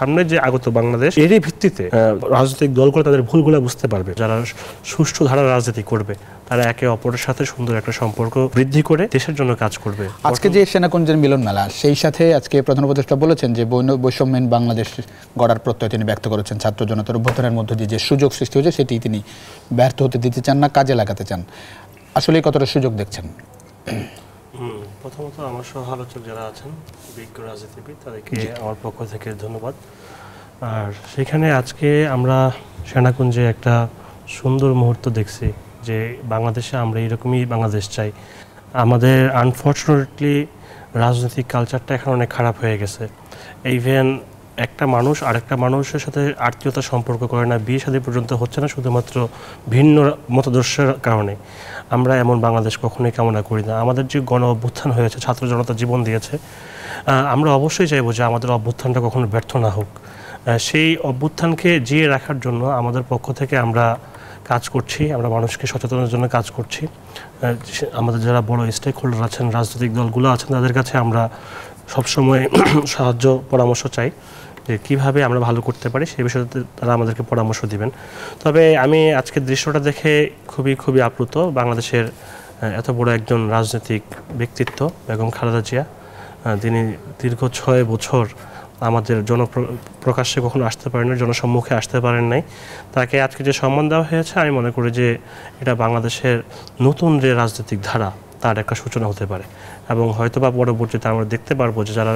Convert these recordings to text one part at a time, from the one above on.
সামনে যে আগত বাংলাদেশ এরই ভিত্তিতে রাজনৈতিক দলগুলো তাদের ভুলগুলো বুঝতে পারবে। যারা সুষ্ঠু ধারার রাজনীতি করবে তারা একে অপরের সাথে সুন্দর একটা সম্পর্ক বৃদ্ধি করে দেশের জন্য কাজ করবে। আজকে যে সেনাকুঞ্জের মিলন মেলা, সেই সাথে আজকে প্রধান উপদেষ্টা বলেছেন যে বৈষম্যহীন বাংলাদেশ গড়ার প্রত্যয় তিনি ব্যক্ত করেছেন। ছাত্র জনতার অভ্যুত্থানের মধ্য দিয়ে যে সুযোগ সৃষ্টি হয়েছে সেটি তিনি ব্যর্থ হতে দিতে চান না, কাজে লাগাতে চান। আসলে কতটা সুযোগ দেখছেন? প্রথমত আমার সহ আলোচক যারা আছেন বিজ্ঞ রাজনীতিবিদ তাদেরকে আমার পক্ষ থেকে ধন্যবাদ। আর সেখানে আজকে আমরা সেনাকুঞ্জে একটা সুন্দর মুহূর্ত দেখছি যে বাংলাদেশে আমরা এরকমই বাংলাদেশ চাই। আমাদের আনফর্চুনেটলি রাজনৈতিক কালচারটা এখন অনেক খারাপ হয়ে গেছে। ইভেন একটা মানুষ আরেকটা মানুষের সাথে আত্মীয়তা সম্পর্ক করে না, বিয়ে শাদী পর্যন্ত হচ্ছে না শুধুমাত্র ভিন্ন মতাদর্শের কারণে। আমরা এমন বাংলাদেশ কখনোই কামনা করি না। আমাদের যে গণ অভ্যুত্থান হয়েছে, ছাত্র জনতা জীবন দিয়েছে, আমরা অবশ্যই চাইবো যে আমাদের অভ্যুত্থানটা কখনো ব্যর্থ না হোক। সেই অভ্যুত্থানকে জিয়ে রাখার জন্য আমাদের পক্ষ থেকে আমরা কাজ করছি, আমরা মানুষকে সচেতনের জন্য কাজ করছি। আমাদের যারা বড় স্টেক হোল্ডার আছেন, রাজনৈতিক দলগুলো আছেন, তাদের কাছে আমরা সবসময় সাহায্য পরামর্শ চাই যে কীভাবে আমরা ভালো করতে পারি, সেই বিষয়ে তারা আমাদেরকে পরামর্শ দিবেন। তবে আমি আজকের দৃশ্যটা দেখে খুবই আপ্লুত। বাংলাদেশের এত বড় একজন রাজনৈতিক ব্যক্তিত্ব বেগম খালেদা জিয়া, তিনি দীর্ঘ 6 বছর আমাদের জনপ্রকাশ্যে কখনো আসতে পারেন নাই, জনসম্মুখে আসতে পারেন নাই। তাকে আজকে যে সম্মান দেওয়া হয়েছে, আমি মনে করি যে এটা বাংলাদেশের নতুন যে রাজনৈতিক ধারা তার একটা সূচনা হতে পারে। এবং হয়তোবা পরবর্তীতে আমরা দেখতে পারবো যে যারা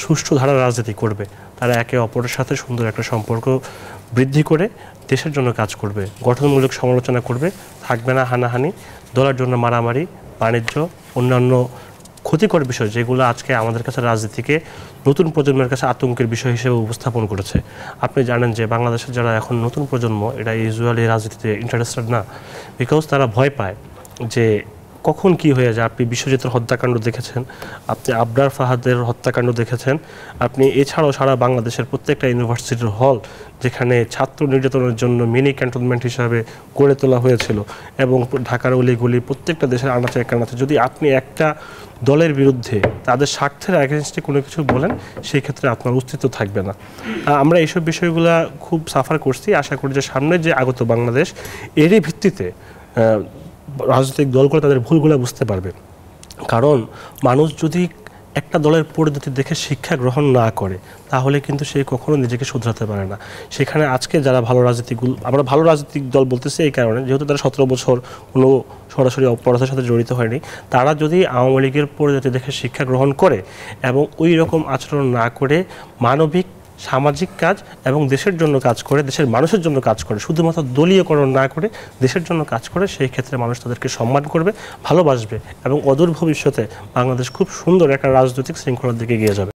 সুষ্ঠু ধারার রাজনীতি করবে তারা একে অপরের সাথে সুন্দর একটা সম্পর্ক বৃদ্ধি করে দেশের জন্য কাজ করবে, গঠনমূলক সমালোচনা করবে, থাকবে না হানাহানি, দলের জন্য মারামারি, বাণিজ্য, অন্যান্য ক্ষতিকর বিষয় যেগুলো আজকে আমাদের কাছে রাজনীতিকে নতুন প্রজন্মের কাছে আতঙ্কের বিষয় হিসেবে উপস্থাপন করেছে। আপনি জানেন যে বাংলাদেশের যারা এখন নতুন প্রজন্ম এটা ইউজুয়ালি রাজনীতিতে ইন্টারেস্টেড না, বিকজ তারা ভয় পায় যে কখন কি হয়ে যায়। আপনি বিশ্বজিতের হত্যাকাণ্ড দেখেছেন, আপনি আবরার ফাহাদের হত্যাকাণ্ড দেখেছেন, আপনি এছাড়াও সারা বাংলাদেশের প্রত্যেকটা ইউনিভার্সিটির হল যেখানে ছাত্র নির্যাতনের জন্য মিনি ক্যান্টনমেন্ট হিসাবে গড়ে তোলা হয়েছিল, এবং ঢাকার অলিগলি প্রত্যেকটা দেশের আনাচে কানাচে, যদি আপনি একটা দলের বিরুদ্ধে তাদের স্বার্থের অ্যাগেনস্টে কোনো কিছু বলেন, সেই ক্ষেত্রে আপনার অস্তিত্ব থাকবে না। আমরা এইসব বিষয়গুলো খুব সাফার করছি। আশা করি যে সামনে যে আগত বাংলাদেশ এরই ভিত্তিতে রাজনৈতিক দলগুলো তাদের ভুলগুলো বুঝতে পারবে। কারণ মানুষ যদি একটা দলের পরিণতি দেখে শিক্ষা গ্রহণ না করে তাহলে কিন্তু সে কখনো নিজেকে শুধরাতে পারে না। সেখানে আজকে যারা আমরা ভালো রাজনৈতিক দল বলতেছি এই কারণে, যেহেতু তারা 17 বছর কোনো সরাসরি অপরাধের সাথে জড়িত হয়নি, তারা যদি আওয়ামী লীগের পরিণতি দেখে শিক্ষা গ্রহণ করে এবং ওই রকম আচরণ না করে মানবিক সামাজিক কাজ এবং দেশের জন্য কাজ করে, দেশের মানুষের জন্য কাজ করে, শুধুমাত্র দলীয়করণ না করে দেশের জন্য কাজ করে, সেই ক্ষেত্রে মানুষ তাদেরকে সম্মান করবে, ভালোবাসবে এবং অদূর ভবিষ্যতে বাংলাদেশ খুব সুন্দর একটা রাজনৈতিক শৃঙ্খলার দিকে এগিয়ে যাবে।